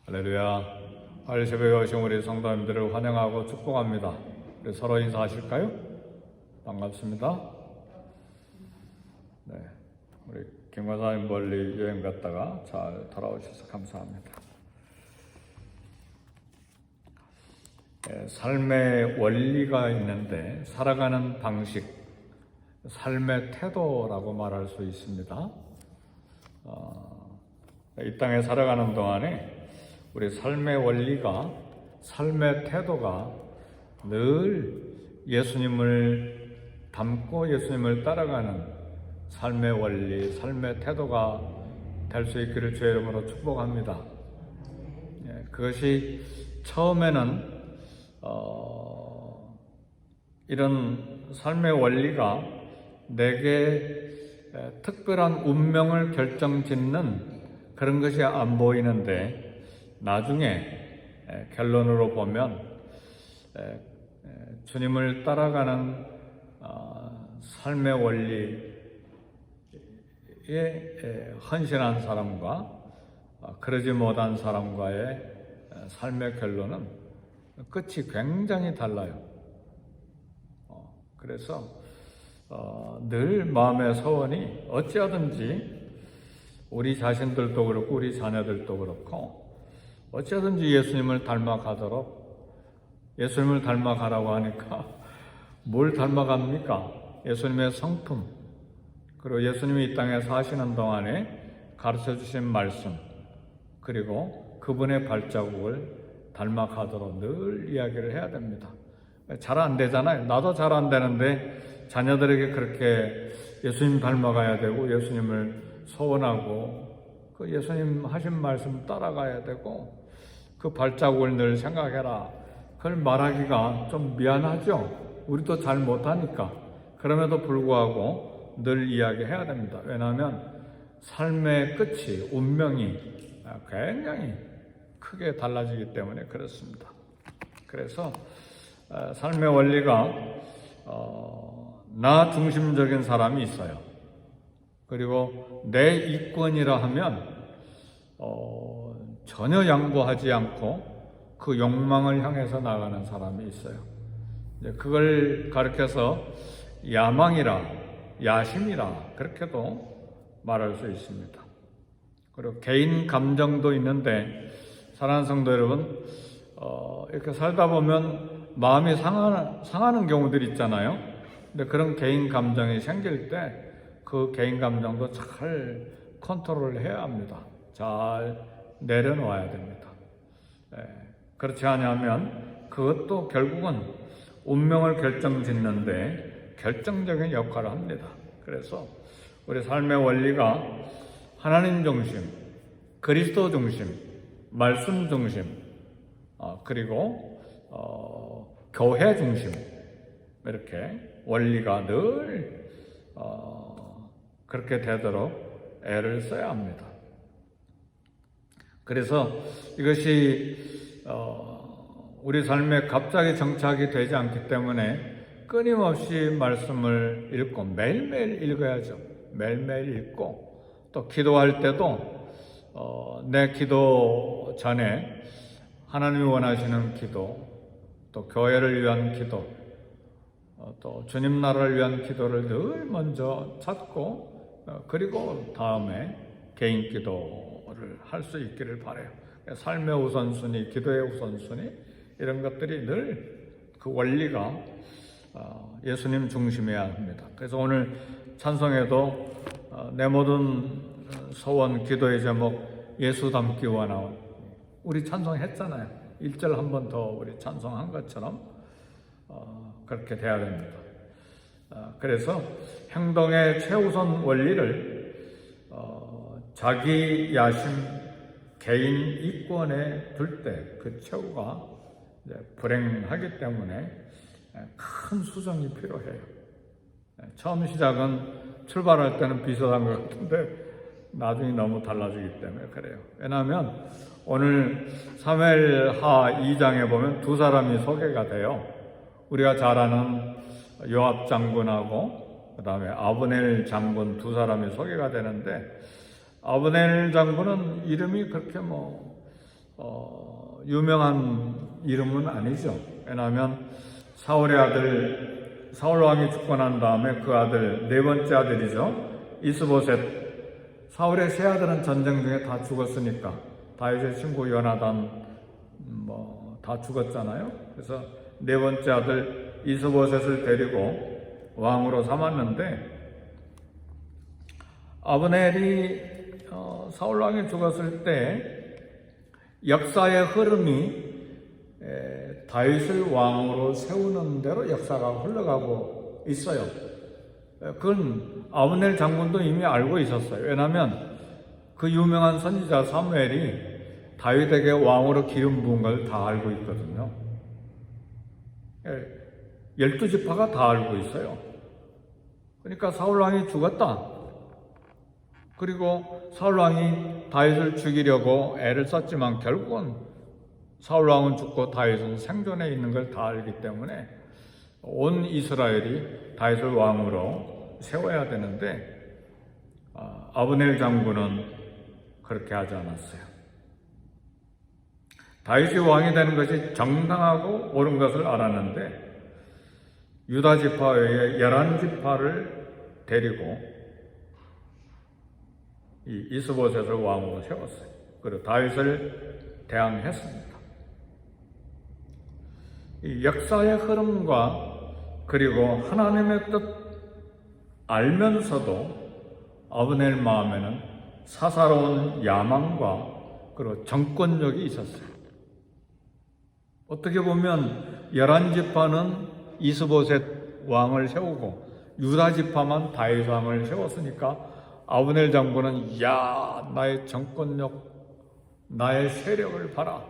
할렐루야. 화요일 새벽에 오신 우리 성도님들을 환영하고 축복합니다. 우리 서로 인사하실까요? 반갑습니다. 네, 우리 김과사님 멀리 여행 갔다가 잘 돌아오셔서 감사합니다. 삶의 원리가 있는데 살아가는 방식, 삶의 태도라고 말할 수 있습니다. 이 땅에 살아가는 동안에 우리 삶의 원리가, 삶의 태도가 늘 예수님을 닮고 예수님을 따라가는 삶의 원리, 삶의 태도가 될 수 있기를 주의 이름으로 축복합니다. 그것이 처음에는 이런 삶의 원리가 내게 특별한 운명을 결정짓는 그런 것이 안 보이는데 나중에 결론으로 보면 주님을 따라가는 삶의 원리에 헌신한 사람과 그러지 못한 사람과의 삶의 결론은 끝이 굉장히 달라요. 그래서 늘 마음의 소원이 어찌하든지 우리 자신들도 그렇고 우리 자녀들도 그렇고 어찌하든지 예수님을 닮아가도록, 예수님을 닮아가라고 하니까 뭘 닮아갑니까? 예수님의 성품, 그리고 예수님이 이 땅에 사시는 동안에 가르쳐 주신 말씀, 그리고 그분의 발자국을 닮아가도록 늘 이야기를 해야 됩니다. 잘 안 되잖아요. 나도 잘 안 되는데 자녀들에게 그렇게 예수님 닮아가야 되고 예수님을 소원하고 그 예수님 하신 말씀 따라가야 되고 그 발자국을 늘 생각해라. 그걸 말하기가 좀 미안하죠. 우리도 잘 못하니까. 그럼에도 불구하고 늘 이야기해야 됩니다. 왜냐하면 삶의 끝이, 운명이 굉장히 크게 달라지기 때문에 그렇습니다. 그래서 삶의 원리가 나 중심적인 사람이 있어요. 그리고 내 이권이라 하면 전혀 양보하지 않고 그 욕망을 향해서 나가는 사람이 있어요. 그걸 가르쳐서 야망이라, 야심이라 그렇게도 말할 수 있습니다. 그리고 개인 감정도 있는데 사랑하는 성도 여러분, 이렇게 살다 보면 마음이 상하는 경우들이 있잖아요. 근데 그런 개인 감정이 생길 때 그 개인 감정도 잘 컨트롤을 해야 합니다. 잘 내려놓아야 됩니다. 그렇지 않으면 그것도 결국은 운명을 결정짓는데 결정적인 역할을 합니다. 그래서 우리 삶의 원리가 하나님 중심, 그리스도 중심, 말씀 중심, 그리고 교회 중심, 이렇게 원리가 늘 그렇게 되도록 애를 써야 합니다. 그래서 이것이 우리 삶에 갑자기 정착이 되지 않기 때문에 끊임없이 말씀을 읽고 매일매일 읽어야죠. 매일매일 읽고 또 기도할 때도 내 기도 전에 하나님이 원하시는 기도, 또 교회를 위한 기도, 또 주님 나라를 위한 기도를 늘 먼저 찾고 그리고 다음에 개인 기도를 할 수 있기를 바라요. 삶의 우선순위, 기도의 우선순위 이런 것들이 늘 그 원리가 예수님 중심이어야 합니다. 그래서 오늘 찬송에도 내 모든 소원, 기도의 제목 예수 닮기 원하오 우리 찬송했잖아요. 1절 한 번 더 우리 찬송한 것처럼 그렇게 돼야 됩니다. 그래서 행동의 최우선 원리를 자기 야심, 개인 이권에 둘 때 그 최후가 불행하기 때문에 큰 수정이 필요해요. 처음 시작은 출발할 때는 비슷한 것 같은데 나중에 너무 달라지기 때문에 그래요. 왜냐하면 오늘 사무엘하 2장에 보면 두 사람이 소개가 돼요. 우리가 잘 아는 요압 장군하고 그 다음에 아브넬 장군 두 사람이 소개가 되는데 아브넬 장군은 이름이 그렇게 유명한 이름은 아니죠. 왜냐하면 사울의 아들, 사울 왕이 죽고 난 다음에 그 아들, 네 번째 아들이죠. 이스보셋. 사울의 세 아들은 전쟁 중에 다 죽었으니까 다윗의 친구 요나단 다 죽었잖아요. 그래서 네 번째 아들 이스보셋을 데리고 왕으로 삼았는데, 아브넬이 사울 왕이 죽었을 때 역사의 흐름이 다윗을 왕으로 세우는 대로 역사가 흘러가고 있어요. 그건 아브넬 장군도 이미 알고 있었어요. 왜냐하면 그 유명한 선지자 사무엘이 다윗에게 왕으로 기름 부은 걸 다 알고 있거든요. 12지파가 다 알고 있어요. 그러니까 사울 왕이 죽었다. 그리고 사울 왕이 다윗을 죽이려고 애를 썼지만 결국은 사울 왕은 죽고 다윗은 생존해 있는 걸 다 알기 때문에 온 이스라엘이 다윗을 왕으로 세워야 되는데, 아브넬 장군은 그렇게 하지 않았어요. 다윗이 왕이 되는 것이 정당하고 옳은 것을 알았는데 유다 지파 외에 11지파를 데리고 이 이스보셋을 왕으로 세웠어요. 그리고 다윗을 대항했습니다. 이 역사의 흐름과 그리고 하나님의 뜻 알면서도 아브넬 마음에는 사사로운 야망과 그리고 정권력이 있었어요. 어떻게 보면 11지파는 이스보셋 왕을 세우고 유다 지파만 다윗 왕을 세웠으니까 아브넬 장군은 나의 정권력, 나의 세력을 봐라.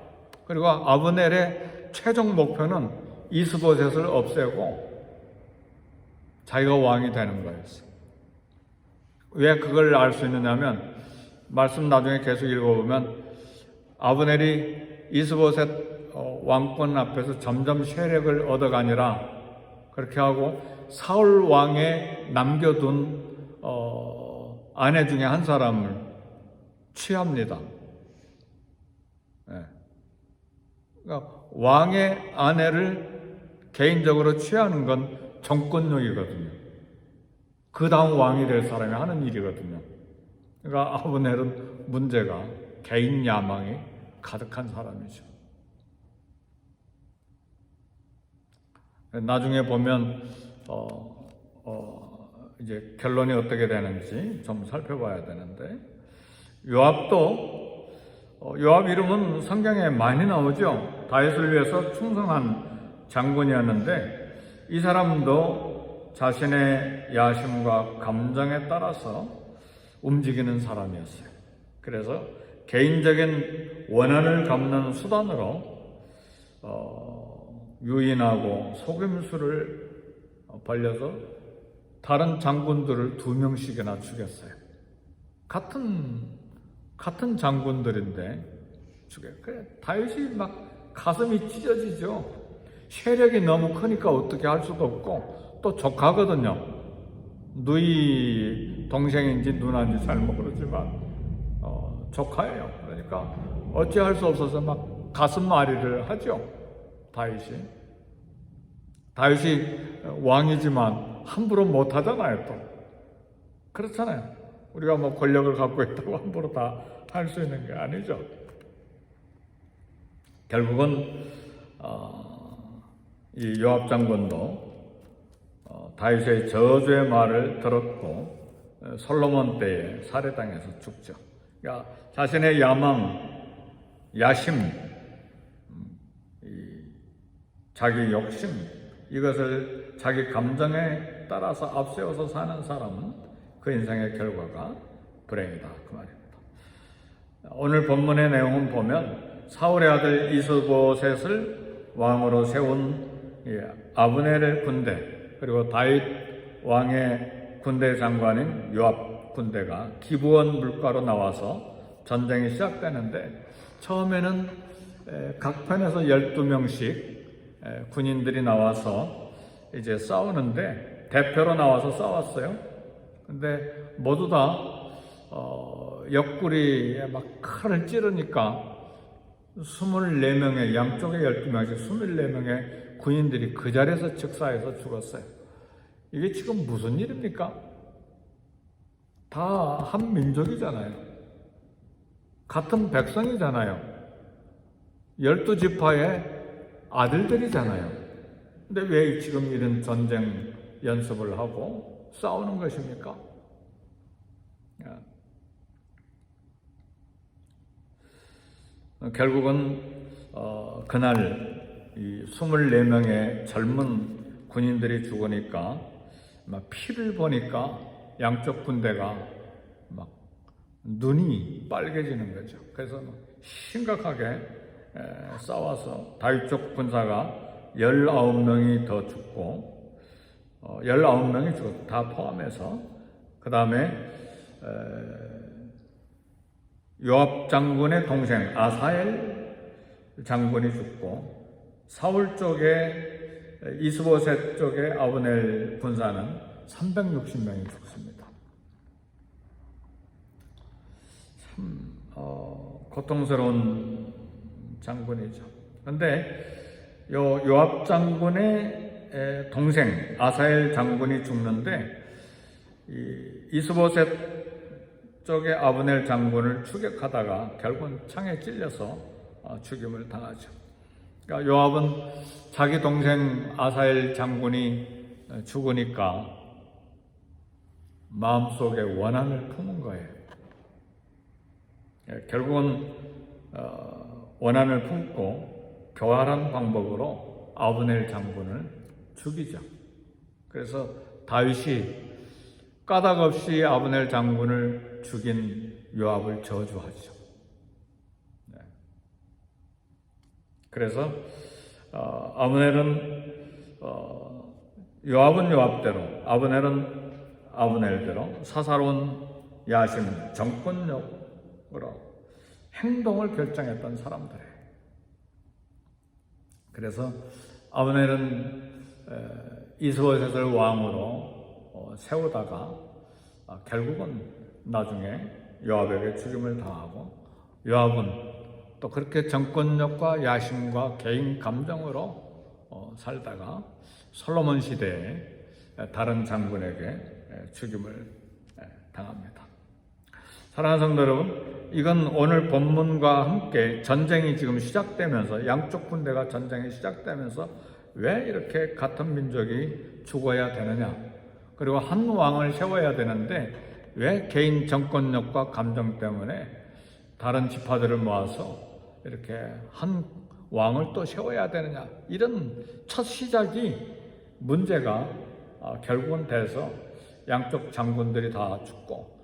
그리고 아브넬의 최종 목표는 이스보셋을 없애고 자기가 왕이 되는 거였어요. 왜 그걸 알 수 있느냐면 말씀 나중에 계속 읽어보면 아브넬이 이스보셋 왕권 앞에서 점점 세력을 얻어가니라 그렇게 하고 사울 왕에 남겨둔 아내 중에 한 사람을 취합니다. 그러니까 왕의 아내를 개인적으로 취하는 건 정권력이거든요. 그 다음 왕이 될 사람이 하는 일이거든요. 그러니까 아브넬은 문제가 개인 야망이 가득한 사람이죠. 나중에 보면 이제 결론이 어떻게 되는지 좀 살펴봐야 되는데, 요압 이름은 성경에 많이 나오죠. 다윗을 위해서 충성한 장군이었는데 이 사람도 자신의 야심과 감정에 따라서 움직이는 사람이었어요. 그래서 개인적인 원한을 갚는 수단으로 유인하고 속임수를 벌려서 다른 장군들을 2명씩이나 죽였어요. 같은 장군들인데 죽여요. 그래, 다윗이 막 가슴이 찢어지죠. 세력이 너무 크니까 어떻게 할 수도 없고 또 조카거든요. 누이 동생인지 누나인지 잘 모르지만 조카예요. 그러니까 어찌할 수 없어서 막 가슴앓이를 하죠. 다윗이 왕이지만 함부로 못 하잖아요. 또 그렇잖아요. 우리가 뭐 권력을 갖고 있다고 함부로 다 할 수 있는 게 아니죠. 결국은 이 요압 장군도 다윗의 저주의 말을 들었고 솔로몬 때에 살해당해서 죽죠. 그러니까 자신의 야망, 야심, 자기 욕심, 이것을 자기 감정에 따라서 앞세워서 사는 사람은 그 인생의 결과가 불행이다, 그 말입니다. 오늘 본문의 내용은 보면 사울의 아들 이스보셋을 왕으로 세운 아브넬의 군대, 그리고 다윗 왕의 군대 장관인 요압 군대가 기브온 물가로 나와서 전쟁이 시작되는데, 처음에는 각 편에서 12명씩 군인들이 나와서 이제 싸우는데 대표로 나와서 싸웠어요. 근데 모두 다 옆구리에 막 칼을 찌르니까 24명의 양쪽에 12명씩 24명의 군인들이 그 자리에서 즉사해서 죽었어요. 이게 지금 무슨 일입니까? 다 한 민족이잖아요. 같은 백성이잖아요. 12지파의 아들들이잖아요. 근데 왜 지금 이런 전쟁 연습을 하고 싸우는 것입니까? 결국은 그날 이 24명의 젊은 군인들이 죽으니까 막 피를 보니까 양쪽 군대가 막 눈이 빨개지는 거죠. 그래서 심각하게 싸워서 다윗 쪽 군사가 19명이 더 죽고 19명이 죽었고 다 포함해서 그 다음에 요압 장군의 동생 아사엘 장군이 죽고 사울 쪽에 이스보셋 쪽에 아브넬 군사는 360명이 죽습니다. 참 고통스러운 장군이죠. 그런데 요압 장군의 동생 아사엘 장군이 죽는데 이스보셋 쪽에 아브넬 장군을 추격하다가 결국은 창에 찔려서 죽임을 당하죠. 그러니까 요압은 자기 동생 아사엘 장군이 죽으니까 마음속에 원한을 품은 거예요. 결국은 원한을 품고 교활한 방법으로 아브넬 장군을 죽이죠. 그래서 다윗이 까닭 없이 아브넬 장군을 죽인 요압을 저주하죠. 그래서 아브넬은 요압은 요압대로, 아브넬은 아브넬대로 사사로운 야심, 정권력으로 행동을 결정했던 사람들이에요. 그래서 아브넬은 이스보셋을 왕으로 세우다가 결국은 나중에 요압에게 죽임을 당하고 요압은 또 그렇게 정권력과 야심과 개인 감정으로 살다가 솔로몬 시대에 다른 장군에게 죽임을 당합니다. 사랑하는 성도 여러분, 이건 오늘 본문과 함께 전쟁이 지금 시작되면서 양쪽 군대가 전쟁이 시작되면서 왜 이렇게 같은 민족이 죽어야 되느냐, 그리고 한 왕을 세워야 되는데 왜 개인 정권력과 감정 때문에 다른 지파들을 모아서 이렇게 한 왕을 또 세워야 되느냐, 이런 첫 시작이 문제가 결국은 돼서 양쪽 장군들이 다 죽고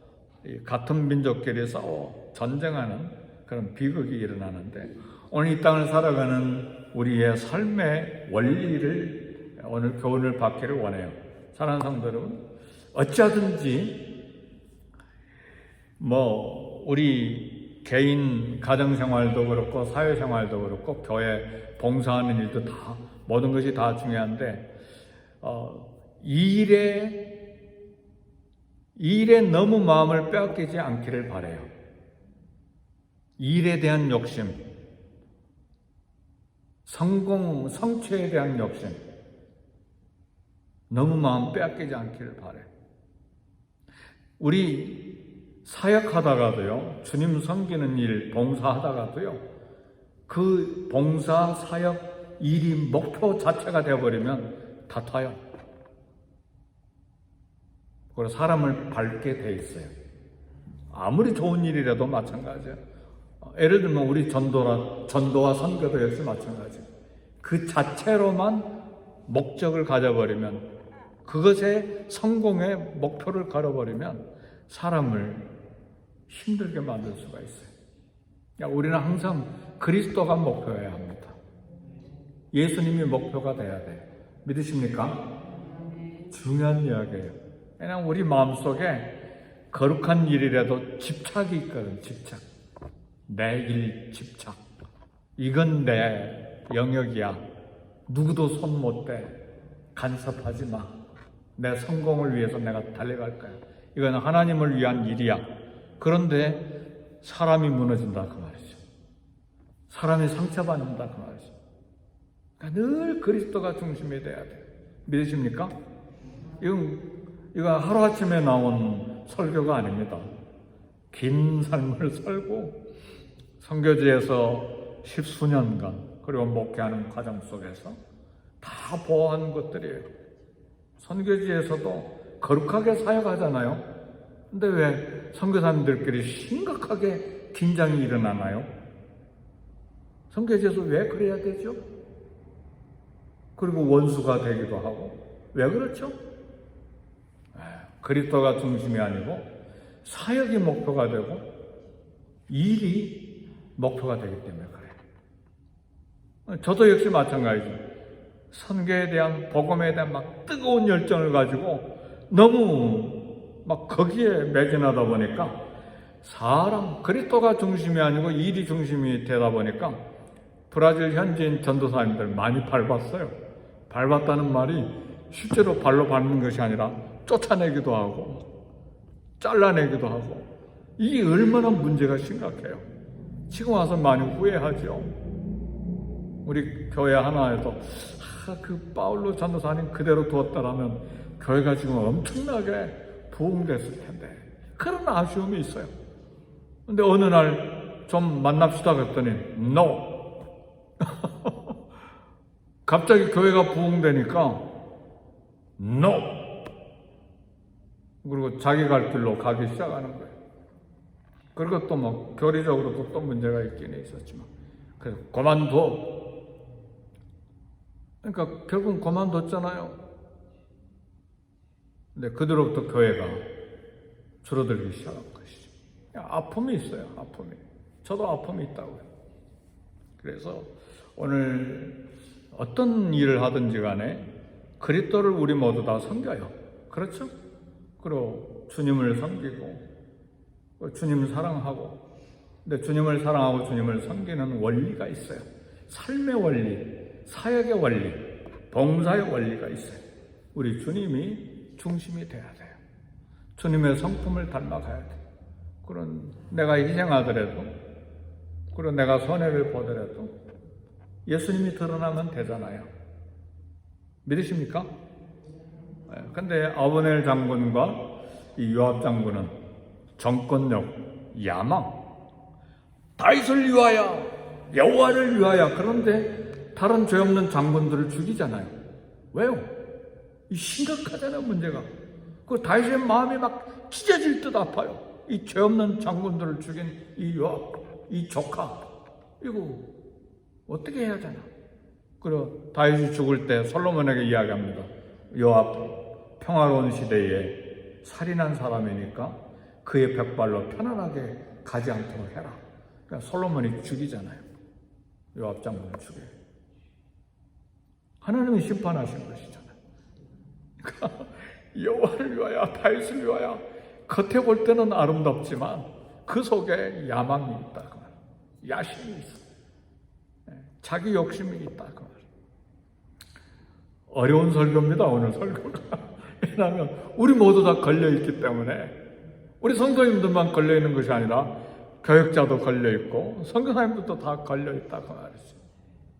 같은 민족끼리 싸워 전쟁하는 그런 비극이 일어나는데, 오늘 이 땅을 살아가는 우리의 삶의 원리를 오늘 교훈을 받기를 원해요. 사랑하는 성도 여러분, 어찌하든지 우리 개인 가정생활도 그렇고 사회생활도 그렇고 교회 봉사하는 일도 다, 모든 것이 다 중요한데 이 일에 너무 마음을 빼앗기지 않기를 바라요. 일에 대한 욕심, 성공, 성취에 대한 욕심, 너무 마음 빼앗기지 않기를 바라요. 우리 사역하다가도요, 주님 섬기는 일, 봉사하다가도요, 그 봉사, 사역, 일이 목표 자체가 되어버리면 다퉈요. 그리고 사람을 밟게 돼 있어요. 아무리 좋은 일이라도 마찬가지예요. 예를 들면 우리 전도와 선교도 역시 마찬가지예요. 그 자체로만 목적을 가져버리면, 그것에 성공의 목표를 걸어버리면 사람을 힘들게 만들 수가 있어요. 그러니까 우리는 항상 그리스도가 목표여야 합니다. 예수님이 목표가 돼야 돼요. 믿으십니까? 중요한 이야기예요. 왜냐하면 우리 마음속에 거룩한 일이라도 집착이 있거든. 집착. 내 일 집착. 이건 내 영역이야. 누구도 손 못 대. 간섭하지 마. 내 성공을 위해서 내가 달려갈 거야. 이건 하나님을 위한 일이야. 그런데 사람이 무너진다 그 말이죠. 사람이 상처받는다 그 말이죠. 그러니까 늘 그리스도가 중심이 돼야 돼요. 믿으십니까? 이건 하루아침에 나온 설교가 아닙니다. 긴 삶을 살고 선교지에서 10수년간 그리고 목회하는 과정 속에서 다 보호한 것들이에요. 선교지에서도 거룩하게 사역하잖아요. 근데 왜 선교사님들끼리 심각하게 긴장이 일어나나요? 선교지에서 왜 그래야 되죠? 그리고 원수가 되기도 하고 왜 그렇죠? 그리스도가 중심이 아니고 사역이 목표가 되고 일이 목표가 되기 때문에 그래요. 저도 역시 마찬가지죠. 선교에 대한 복음에 대한 막 뜨거운 열정을 가지고 너무 막 거기에 매진하다 보니까 그리스도가 중심이 아니고 일이 중심이 되다 보니까 브라질 현지인 전도사님들 많이 밟았어요. 밟았다는 말이 실제로 발로 밟는 것이 아니라 쫓아내기도 하고 잘라내기도 하고 이게 얼마나 문제가 심각해요. 지금 와서 많이 후회하죠. 우리 교회 하나에서 그 파울로 전도사님 그대로 두었다라면 교회가 지금 엄청나게 부흥됐을 텐데 그런 아쉬움이 있어요. 근데 어느 날 좀 만납시다 그랬더니 NO 갑자기 교회가 부흥되니까 NO 그리고 자기 갈 길로 가기 시작하는 거예요. 그리고 또 뭐 교리적으로도 또 문제가 있긴 있었지만 그래서 그만둬. 그러니까 결국은 그만뒀잖아요. 근데 그대로부터 교회가 줄어들기 시작한 것이죠. 아픔이 있어요. 아픔이. 저도 아픔이 있다고요. 그래서 오늘 어떤 일을 하든지 간에 그리스도를 우리 모두 다 섬겨요. 그렇죠? 그리고 주님을 섬기고 주님을 사랑하고 근데 주님을 사랑하고 주님을 섬기는 원리가 있어요. 삶의 원리, 사역의 원리, 봉사의 원리가 있어요. 우리 주님이 중심이 돼야 돼요. 주님의 성품을 닮아가야 돼요. 그런 내가 희생하더라도 그리고 내가 손해를 보더라도 예수님이 드러나면 되잖아요. 믿으십니까? 근데 아브넬 장군과 이 요압 장군은 정권력, 야망, 다윗을 위하여, 여호와를 위하여. 그런데 다른 죄 없는 장군들을 죽이잖아요. 왜요? 이 심각하잖아요, 문제가. 그 다윗의 마음이 막 찢어질 듯 아파요. 이 죄 없는 장군들을 죽인 이 요압, 이 조카, 이거 어떻게 해야 되나? 그리고 다윗이 죽을 때 솔로몬에게 이야기합니다. 요압, 평화로운 시대에 살인한 사람이니까 그의 벽발로 편안하게 가지 않도록 해라. 그러니까 솔로몬이 죽이잖아요. 요압 장군을 죽여요. 하나님이 심판하신 것이잖아요. 그러니까 여호와를 위하여, 다윗을 위하여. 겉에 볼 때는 아름답지만 그 속에 야망이 있다. 그 말. 야심이 있어. 자기 욕심이 있다. 그 말. 어려운 설교입니다. 오늘 설교가. 왜냐하면 우리 모두 다 걸려있기 때문에 우리 성도님들만 걸려있는 것이 아니라 교역자도 걸려있고 선교사님들도 다 걸려있다. 그 말이죠.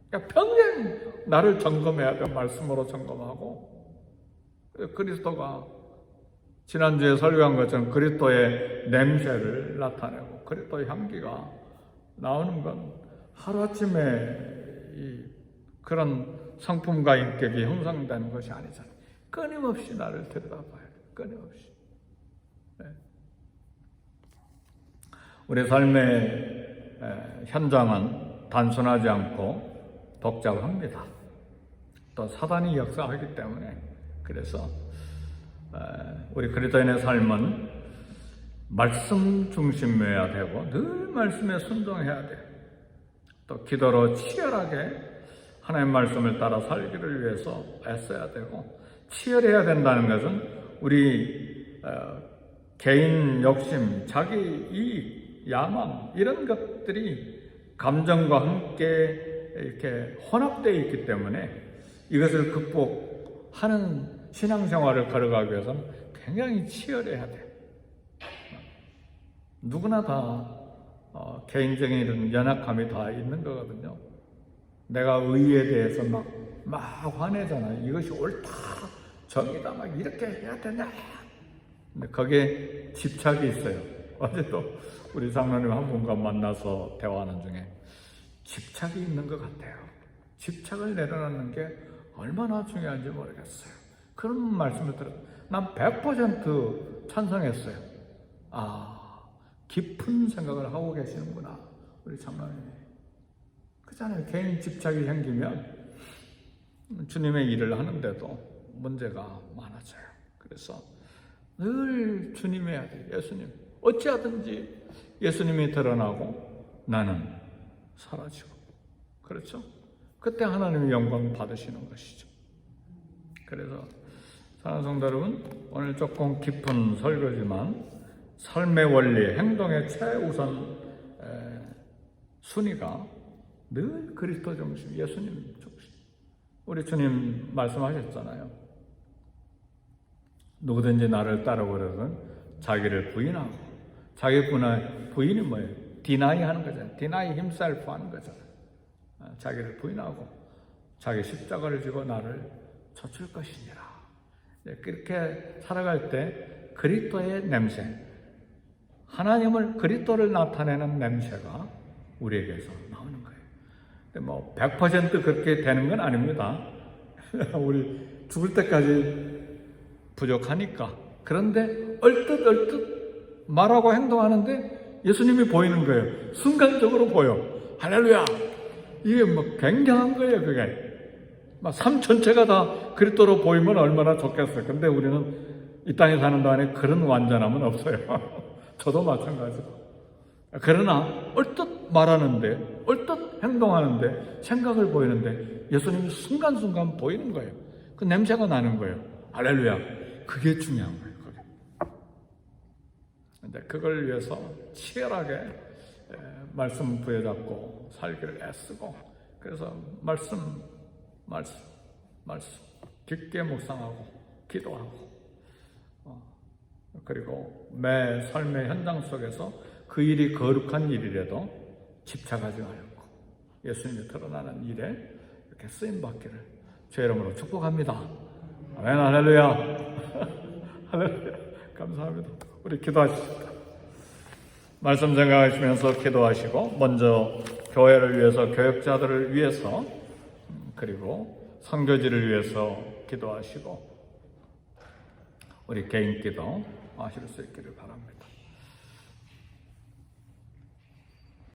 그러니까 평생 나를 점검해야 돼. 말씀으로 점검하고 그리스도가 지난주에 설교한 것처럼 그리스도의 냄새를 나타내고 그리스도의 향기가 나오는 건 하루아침에 그런 성품과 인격이 형성되는 것이 아니잖아요. 끊임없이 나를 들여다봐야 돼요. 끊임없이. 네. 우리 삶의 현장은 단순하지 않고 복잡합니다. 또 사단이 역사하기 때문에 그래서 우리 그리스도인의 삶은 말씀 중심이어야 되고 늘 말씀에 순종해야 돼요. 또 기도로 치열하게 하나님의 말씀을 따라 살기를 위해서 애써야 되고 치열해야 된다는 것은 우리 개인 욕심, 자기 이익, 야망 이런 것들이 감정과 함께 이렇게 혼합되어 있기 때문에 이것을 극복하는 신앙생활을 걸어가기 위해서는 굉장히 치열해야 돼. 누구나 다 개인적인 이런 연약함이 다 있는 거거든요. 내가 의에 대해서 막 화내잖아요. 이것이 옳다, 정의다, 막 이렇게 해야 되냐. 근데 거기에 집착이 있어요. 어제도 우리 장로님 한 분과 만나서 대화하는 중에 집착이 있는 것 같아요. 집착을 내려놓는 게 얼마나 중요한지 모르겠어요. 그런 말씀을 들어요. 난 100% 찬성했어요. 깊은 생각을 하고 계시는구나, 우리 장로님이. 그렇잖아요. 개인 집착이 생기면 주님의 일을 하는데도 문제가 많아져요. 그래서 늘 주님이 해야 돼요. 예수님. 어찌하든지 예수님이 드러나고 나는 사라지고. 그렇죠? 그때 하나님의 영광 받으시는 것이죠. 그래서 사랑하는 성도 여러분, 오늘 조금 깊은 설교지만 삶의 원리, 행동의 최우선 순위가 늘 그리스도 중심, 예수님 중심. 우리 주님 말씀하셨잖아요. 누구든지 나를 따르거든 자기를 부인하고, 자기 부인이 뭐예요? 디나이 하는 거잖아요. 디나이 힘셀프 하는 거잖아요. 자기를 부인하고 자기 십자가를 지고 나를 좇을 것이니라. 그렇게 살아갈 때 그리스도의 냄새, 하나님을, 그리스도를 나타내는 냄새가 우리에게서 나오는 거예요. 근데 100% 그렇게 되는 건 아닙니다. 우리 죽을 때까지 부족하니까. 그런데 얼뜻 말하고 행동하는데 예수님이 보이는 거예요. 순간적으로 보여. 할렐루야! 이게 굉장한 거예요, 그게. 삶 전체가 다 그리스도로 보이면 얼마나 좋겠어요. 근데 우리는 이 땅에 사는 동안에 그런 완전함은 없어요. 저도 마찬가지고. 그러나 얼뜻 말하는데, 얼뜻 행동하는데, 생각을 보이는데 예수님이 순간순간 보이는 거예요. 그 냄새가 나는 거예요. 할렐루야. 그게 중요한 거예요. 그게. 근데 그걸 위해서 치열하게 말씀 부여잡고 살기를 애쓰고, 그래서 말씀 깊게 묵상하고 기도하고, 그리고 매 삶의 현장 속에서 그 일이 거룩한 일이라도 집착하지 말고 예수님이 드러나는 일에 이렇게 쓰임받기를 주의 이름으로 축복합니다. 아멘. 할렐루야. 할렐루야. 감사합니다. 우리 기도하십시다. 말씀 생각하시면서 기도하시고, 먼저 교회를 위해서, 교역자들을 위해서, 그리고 선교지를 위해서 기도하시고, 우리 개인 기도 하실 수 있기를 바랍니다.